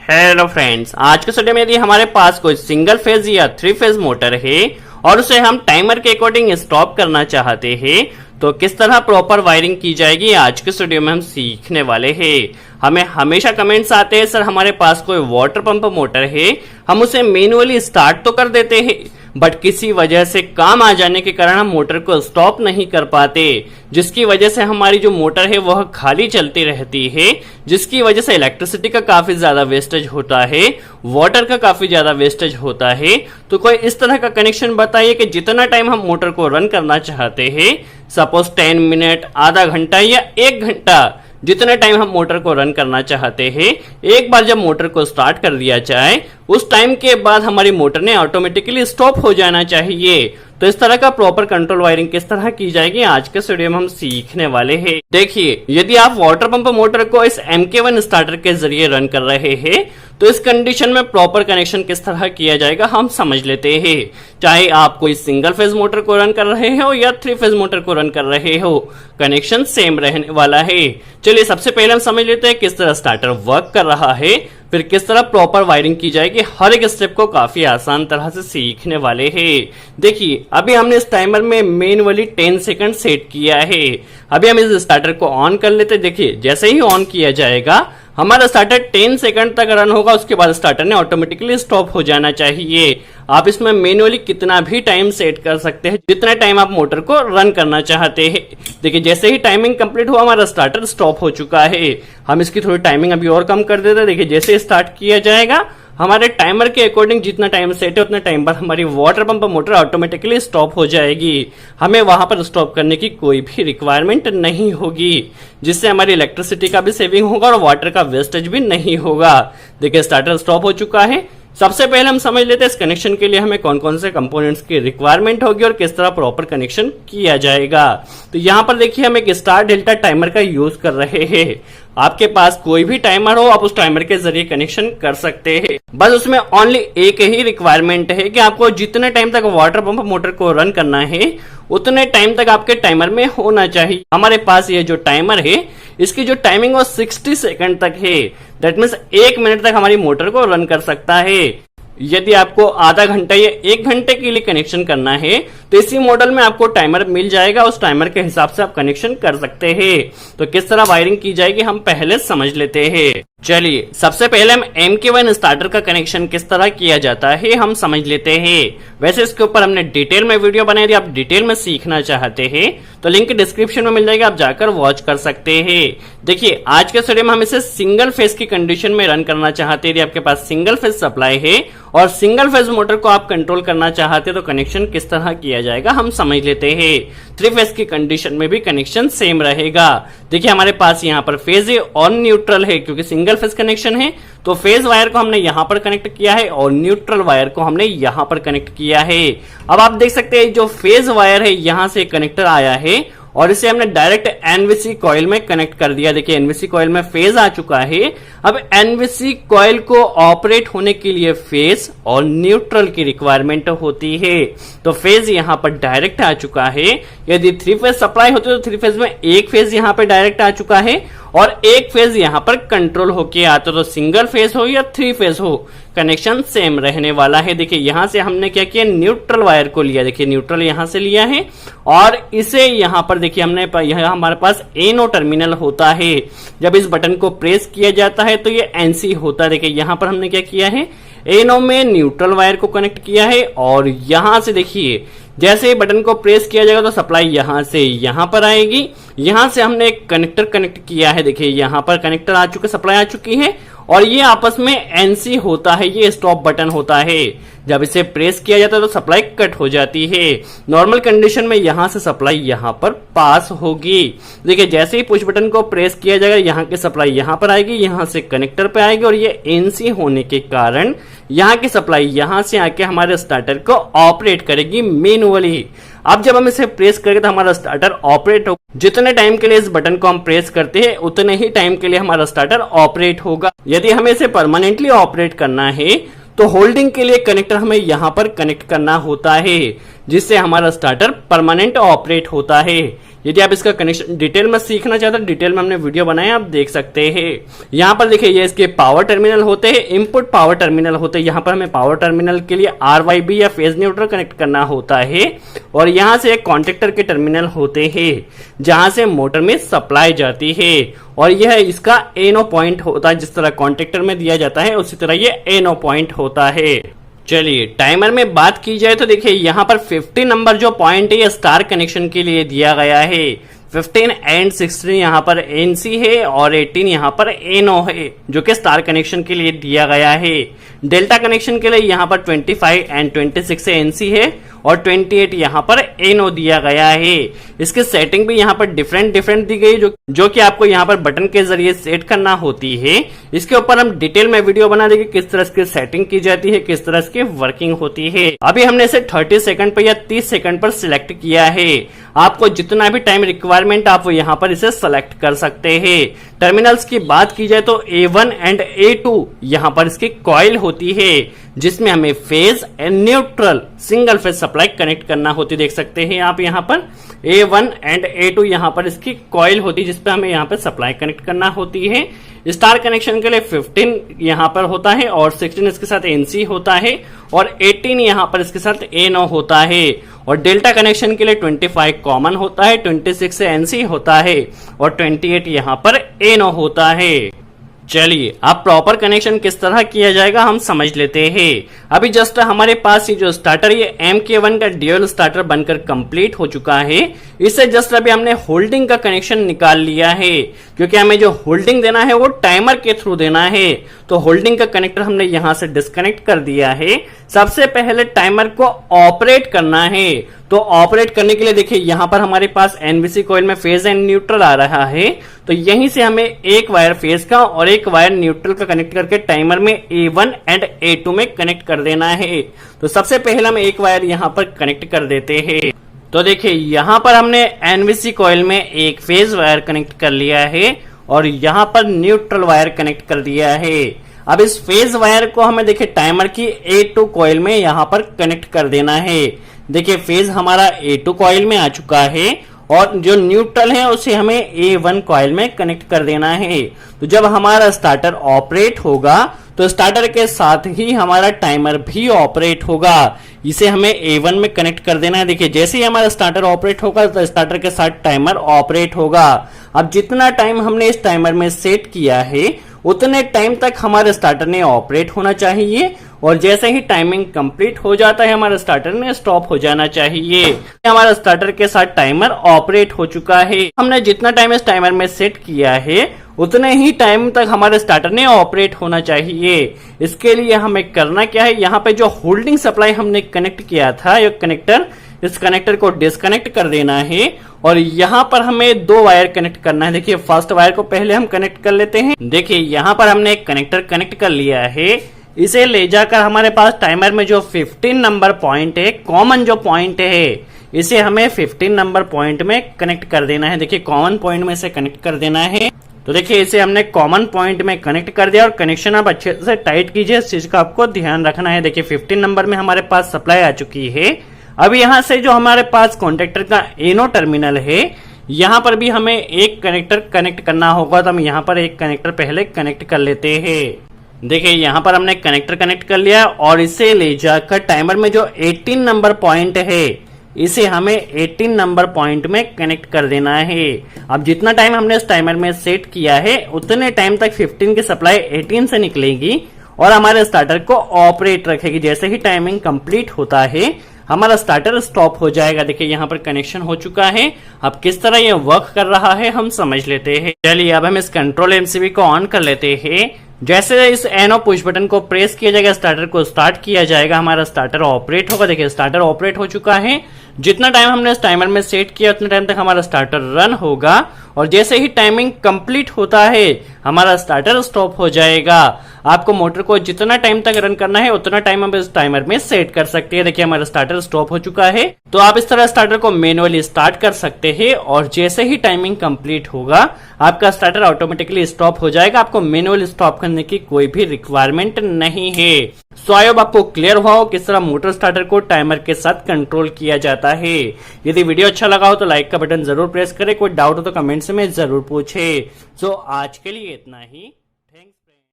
Hello friends, आज के video में यदि हमारे पास कोई सिंगल फेज या थ्री फेज मोटर है और उसे हम टाइमर के अकॉर्डिंग स्टॉप करना चाहते हैं तो किस तरह प्रॉपर वायरिंग की जाएगी आज के वीडियो में हम सीखने वाले हैं। हमें हमेशा कमेंट्स आते हैं, सर हमारे पास कोई वाटर पंप मोटर है, हम उसे मैन्युअली स्टार्ट तो कर देते हैं बट किसी वजह से काम आ जाने के कारण हम मोटर को स्टॉप नहीं कर पाते, जिसकी वजह से हमारी जो मोटर है वह खाली चलती रहती है, जिसकी वजह से इलेक्ट्रिसिटी का काफी ज्यादा वेस्टेज होता है, वाटर का काफी ज्यादा वेस्टेज होता है। तो कोई इस तरह का कनेक्शन बताइए कि जितना टाइम हम मोटर को रन करना चाहते हैं, सपोज 10 मिनट, आधा घंटा या 1 घंटा, जितने टाइम हम मोटर को रन करना चाहते हैं, एक बार जब मोटर को स्टार्ट कर दिया जाए उस टाइम के बाद हमारी मोटर ने ऑटोमेटिकली स्टॉप हो जाना चाहिए। तो इस तरह का प्रॉपर कंट्रोल वायरिंग किस तरह की जाएगी आज के वीडियो में हम सीखने वाले हैं। देखिए, यदि आप वाटर पंप मोटर को इस MK1 स्टार्टर के जरिए रन कर रहे हैं तो इस कंडीशन में प्रॉपर कनेक्शन किस तरह किया जाएगा हम समझ लेते हैं। चाहे आप कोई सिंगल फेज मोटर को रन कर रहे हो या थ्री फेज मोटर को रन कर रहे हो, कनेक्शन सेम रहने वाला है। चलिए सबसे पहले हम समझ लेते हैं किस तरह स्टार्टर वर्क कर रहा है, फिर किस तरह प्रॉपर वायरिंग की जाएगी। हर एक स्टेप को काफी आसान तरह से सीखने वाले हैं। देखिए, अभी हमने इस टाइमर में मैन्युअली 10 सेकंड सेट किया है। अभी हम इस स्टार्टर को ऑन कर लेते। देखिए, जैसे ही ऑन किया जाएगा हमारा स्टार्टर 10 सेकंड तक रन होगा, उसके बाद स्टार्टर ने ऑटोमेटिकली स्टॉप हो जाना चाहिए। आप इसमें मैन्युअली कितना भी टाइम सेट कर सकते हैं, जितना टाइम आप मोटर को रन करना चाहते हैं। देखिए, जैसे ही टाइमिंग कंप्लीट हुआ हमारा स्टार्टर स्टॉप हो चुका है। हम इसकी थोड़ी टाइमिंग अभी और कम कर देते हैं। देखिए, जैसे स्टार्ट किया जाएगा हमारे टाइमर के अकॉर्डिंग जितना टाइम सेट है उतना टाइम पर हमारी water pump motor automatically stop हो जाएगी। हमें वहां पर स्टॉप करने की कोई भी रिक्वायरमेंट नहीं होगी, जिससे हमारी इलेक्ट्रिसिटी का भी सेविंग होगा और वाटर का वेस्टेज भी नहीं होगा। देखिए, स्टार्टर स्टॉप हो चुका है। सबसे पहले हम समझ लेते हैं इस कनेक्शन के लिए हमें कौन कौन से कंपोनेंट्स की रिक्वायरमेंट होगी और किस तरह प्रॉपर कनेक्शन किया जाएगा। तो यहाँ पर देखिए, हम एक स्टार डेल्टा टाइमर का यूज कर रहे हैं। आपके पास कोई भी टाइमर हो, आप उस टाइमर के जरिए कनेक्शन कर सकते हैं। बस उसमें ओनली एक ही रिक्वायरमेंट है कि आपको जितने टाइम तक वाटर पंप मोटर को रन करना है उतने टाइम तक आपके टाइमर में होना चाहिए। हमारे पास ये जो टाइमर है इसकी जो टाइमिंग वो 60 सेकंड तक है। दैट मीन्स 1 मिनट तक हमारी मोटर को रन कर सकता है। यदि आपको आधा घंटा या 1 घंटे के लिए कनेक्शन करना है तो इसी मॉडल में आपको टाइमर मिल जाएगा, उस टाइमर के हिसाब से आप कनेक्शन कर सकते हैं। तो किस तरह वायरिंग की जाएगी हम पहले समझ लेते हैं। चलिए, सबसे पहले हम MK1 स्टार्टर का कनेक्शन किस तरह किया जाता है हम समझ लेते हैं। वैसे इसके ऊपर हमने डिटेल में वीडियो बनाई, यदि आप डिटेल में सीखना चाहते हैं तो लिंक डिस्क्रिप्शन में मिल जाएगा, आप जाकर वॉच कर सकते हैं। देखिए, आज के वीडियो में हम इसे सिंगल फेज की कंडीशन में रन करना चाहते हैं। यदि आपके पास सिंगल फेज सप्लाई है और सिंगल फेज मोटर को आप कंट्रोल करना चाहते हैं तो कनेक्शन किस तरह किया जाएगा हम समझ लेते हैं। थ्री फेज की कंडीशन में भी कनेक्शन सेम रहेगा। देखिए, हमारे पास यहाँ पर फेज है और न्यूट्रल है, क्योंकि सिंगल फेज कनेक्शन है तो फेज वायर को हमने यहां पर कनेक्ट किया है और न्यूट्रल वायर को हमने यहां पर कनेक्ट किया है। अब आप देख सकते हैं जो फेज वायर है यहां से कनेक्टर आया है और इसे हमने डायरेक्ट एनवीसी कॉइल में कनेक्ट कर दिया। देखिए, एनवीसी कॉइल में फेज आ चुका है। अब एनवीसी कॉइल को ऑपरेट होने के लिए फेज और न्यूट्रल की रिक्वायरमेंट होती है। तो फेज यहां पर डायरेक्ट आ चुका है। यदि थ्री फेज सप्लाई होती तो थ्री फेज में एक फेज यहां पर डायरेक्ट आ चुका है और एक फेज यहां पर कंट्रोल होके आता। तो सिंगल फेज हो या थ्री फेज हो, कनेक्शन सेम रहने वाला है। देखिए, यहां से हमने क्या किया, न्यूट्रल वायर को लिया। देखिए, न्यूट्रल यहां से लिया है और इसे यहां पर देखिए हमने यहां हमारे पास एनो टर्मिनल होता है। जब इस बटन को प्रेस किया जाता है तो ये एनसी होता है। देखिए, यहां पर हमने क्या किया है, एनो में न्यूट्रल वायर को कनेक्ट किया है और यहां से देखिए जैसे ही बटन को प्रेस किया जाएगा तो सप्लाई यहां से यहां पर आएगी। यहां से हमने एक कनेक्टर कनेक्ट किया है। देखिए, यहां पर कनेक्टर आ चुके, सप्लाई आ चुकी है और ये आपस में एनसी होता है, ये स्टॉप बटन होता है। जब इसे प्रेस किया जाता है तो सप्लाई कट हो जाती है। नॉर्मल कंडीशन में यहां से सप्लाई यहां पर पास होगी। देखिए, जैसे ही पुश बटन को प्रेस किया जाएगा यहां की सप्लाई यहां पर आएगी, यहां से कनेक्टर पे आएगी और ये एनसी होने के कारण यहां की सप्लाई यहां से आके हमारे स्टार्टर को ऑपरेट करेगी मैन्युअली। अब जब हम इसे प्रेस करेंगे तो हमारा स्टार्टर ऑपरेट होगा। जितने टाइम के लिए इस बटन को हम प्रेस करते हैं उतने ही टाइम के लिए हमारा स्टार्टर ऑपरेट होगा। यदि हमें इसे परमानेंटली ऑपरेट करना है तो होल्डिंग के लिए कनेक्टर हमें यहां पर कनेक्ट करना होता है, जिससे हमारा स्टार्टर परमानेंट ऑपरेट होता है। यदि आप इसका कनेक्शन डिटेल में सीखना चाहते हैं, डिटेल में हमने वीडियो बनाया, आप देख सकते हैं। यहाँ पर देखिए ये इसके पावर टर्मिनल होते हैं, इनपुट पावर टर्मिनल होते हैं। यहाँ पर हमें पावर टर्मिनल के लिए RYB या फेज न्यूट्रल कनेक्ट करना होता है और यहाँ से एक कॉन्टेक्टर के टर्मिनल होते हैं जहां से मोटर में सप्लाई जाती है और यह इसका एनो पॉइंट होता है। जिस तरह कॉन्टेक्टर में दिया जाता है उसी तरह ये एनो पॉइंट होता है। चलिए टाइमर में बात की जाए तो देखिए यहाँ पर 50 नंबर जो पॉइंट है ये स्टार कनेक्शन के लिए दिया गया है। 15 एंड 16 यहाँ पर NC है और 18 यहाँ पर NO है जो कि स्टार कनेक्शन के लिए दिया गया है। डेल्टा कनेक्शन के लिए यहाँ पर 25 एंड 26 NC है और 28 यहाँ पर NO दिया गया है। इसकी सेटिंग भी यहाँ पर डिफरेंट दी गई जो कि आपको यहाँ पर बटन के जरिए सेट करना होती है। इसके ऊपर हम डिटेल में वीडियो बना देंगे किस तरह इसकी सेटिंग की जाती है, किस तरह इसकी वर्किंग होती है। अभी हमने इसे 30 सेकंड पर या 30 सेकंड पर सिलेक्ट किया है। आपको जितना भी टाइम रिक्वायरमेंट आप यहाँ पर इसे सेलेक्ट कर सकते हैं। टर्मिनल्स की बात की जाए तो A1 एंड A2 यहाँ पर इसकी कॉइल होती है जिसमें हमें phase and neutral single phase supply connect करना होती है। देख सकते हैं आप यहाँ पर A1 एंड A2 यहाँ पर इसकी कॉइल होती है जिसपे हमें यहाँ पर सप्लाई कनेक्ट करना होती है। स्टार कनेक्शन के लिए 15 यहाँ पर होता है और 16 इसके साथ NC होता है और 18 यहाँ पर इसके साथ NO होता है और डेल्टा कनेक्शन के लिए 25 कॉमन होता है, 26 से NC होता है और 28 यहाँ पर NO होता है। चलिए अब प्रॉपर कनेक्शन किस तरह किया जाएगा हम समझ लेते हैं। अभी जस्ट हमारे पास ये जो स्टार्टर ये MK1 का ड्यूअल स्टार्टर बनकर कंप्लीट हो चुका है। इससे जस्ट अभी हमने होल्डिंग का कनेक्शन निकाल लिया है क्योंकि हमें जो होल्डिंग देना है वो टाइमर के थ्रू देना है। तो होल्डिंग का कनेक्टर हमने यहां से डिस्कनेक्ट कर दिया है। सबसे पहले टाइमर को ऑपरेट करना है। तो ऑपरेट करने के लिए देखिए यहाँ पर हमारे पास NBC कॉइल में फेज एंड न्यूट्रल आ रहा है। तो यहीं से हमें एक वायर फेज का और एक वायर न्यूट्रल का कनेक्ट करके टाइमर में A1 एंड A2 में कनेक्ट कर देना है। तो सबसे पहले हम एक वायर यहाँ पर कनेक्ट कर देते हैं। तो देखिए यहाँ पर हमने NBC कॉइल में एक फेज वायर कनेक्ट कर लिया है और यहाँ पर न्यूट्रल वायर कनेक्ट कर दिया है। अब इस फेज वायर को हमें देखिए टाइमर की A2 कॉइल में यहाँ पर कनेक्ट कर देना है। देखिए फेज हमारा A2 कॉइल में आ चुका है और जो न्यूट्रल है उसे हमें A1 कॉइल में कनेक्ट कर देना है। तो जब हमारा स्टार्टर ऑपरेट होगा तो स्टार्टर के साथ ही हमारा टाइमर भी ऑपरेट होगा। इसे हमें A1 में कनेक्ट कर देना है। देखिए जैसे ही हमारा स्टार्टर ऑपरेट होगा तो स्टार्टर के साथ टाइमर ऑपरेट होगा। अब जितना टाइम हमने इस टाइमर में सेट किया है उतने टाइम तक हमारे स्टार्टर ने ऑपरेट होना चाहिए और जैसे ही टाइमिंग कंप्लीट हो जाता है हमारा स्टार्टर ने स्टॉप हो जाना चाहिए। हमारा स्टार्टर के साथ टाइमर ऑपरेट हो चुका है। हमने जितना टाइम इस टाइमर में सेट किया है उतने ही टाइम तक हमारे स्टार्टर ने ऑपरेट होना चाहिए। इसके लिए हमें करना क्या है, यहाँ पे जो होल्डिंग सप्लाई हमने कनेक्ट किया था ये कनेक्टर, इस कनेक्टर को डिस्कनेक्ट कर देना है और यहाँ पर हमें दो वायर कनेक्ट करना है। देखिए फर्स्ट वायर को पहले हम कनेक्ट कर लेते हैं। देखिए यहाँ पर हमने एक कनेक्टर कनेक्ट कर लिया है। इसे ले जाकर हमारे पास टाइमर में जो 15 नंबर पॉइंट है, कॉमन जो पॉइंट है, इसे हमें 15 नंबर पॉइंट में कनेक्ट कर देना है। देखिए कॉमन पॉइंट में इसे कनेक्ट कर देना है। तो देखिए इसे हमने कॉमन पॉइंट में कनेक्ट कर दिया और कनेक्शन आप अच्छे से टाइट कीजिए, इस चीज का आपको ध्यान रखना है। देखिए 15 नंबर में हमारे पास सप्लाई आ चुकी है। अब यहाँ से जो हमारे पास कॉन्टेक्टर का एनो टर्मिनल है यहाँ पर भी हमें एक कनेक्टर कनेक्ट करना होगा। तो हम यहाँ पर एक कनेक्टर पहले कनेक्ट कर लेते हैं। देखिए यहाँ पर हमने कनेक्टर कनेक्ट कर लिया और इसे ले जाकर टाइमर में जो 18 नंबर पॉइंट है इसे हमें 18 नंबर पॉइंट में कनेक्ट कर देना है। अब जितना टाइम हमने इस टाइमर में सेट किया है उतने टाइम तक 15 की सप्लाई 18 से निकलेगी और हमारे स्टार्टर को ऑपरेट रखेगी। जैसे ही टाइमिंग कंप्लीट होता है हमारा स्टार्टर स्टॉप हो जाएगा। देखिए यहाँ पर कनेक्शन हो चुका है। अब किस तरह ये वर्क कर रहा है हम समझ लेते हैं। चलिए अब हम इस कंट्रोल MCB को ऑन कर लेते हैं। जैसे इस एनो पुश बटन को प्रेस किया जाएगा स्टार्टर को स्टार्ट किया जाएगा, हमारा स्टार्टर ऑपरेट होगा। देखिए स्टार्टर ऑपरेट हो चुका है। जितना टाइम हमने इस टाइमर में सेट किया उतना टाइम तक हमारा स्टार्टर रन होगा और जैसे ही टाइमिंग कंप्लीट होता है हमारा स्टार्टर स्टॉप हो जाएगा। आपको मोटर को जितना टाइम तक रन करना है उतना टाइम हम इस टाइमर में सेट कर सकते हैं। देखिए हमारा स्टार्टर स्टॉप हो चुका है। तो आप इस तरह स्टार्टर को मैनुअली स्टार्ट कर सकते हैं और जैसे ही टाइमिंग कंप्लीट होगा आपका स्टार्टर ऑटोमेटिकली स्टॉप हो जाएगा। आपको मैनुअली स्टॉप करने की कोई भी रिक्वायरमेंट नहीं है। सो आई होप आपको क्लियर हुआ हो किस तरह मोटर स्टार्टर को टाइमर के साथ कंट्रोल किया जाता है। यदि वीडियो अच्छा लगा हो तो लाइक का बटन जरूर प्रेस करें, कोई डाउट हो तो कमेंट्स में जरूर पूछे। सो आज के लिए इतना ही।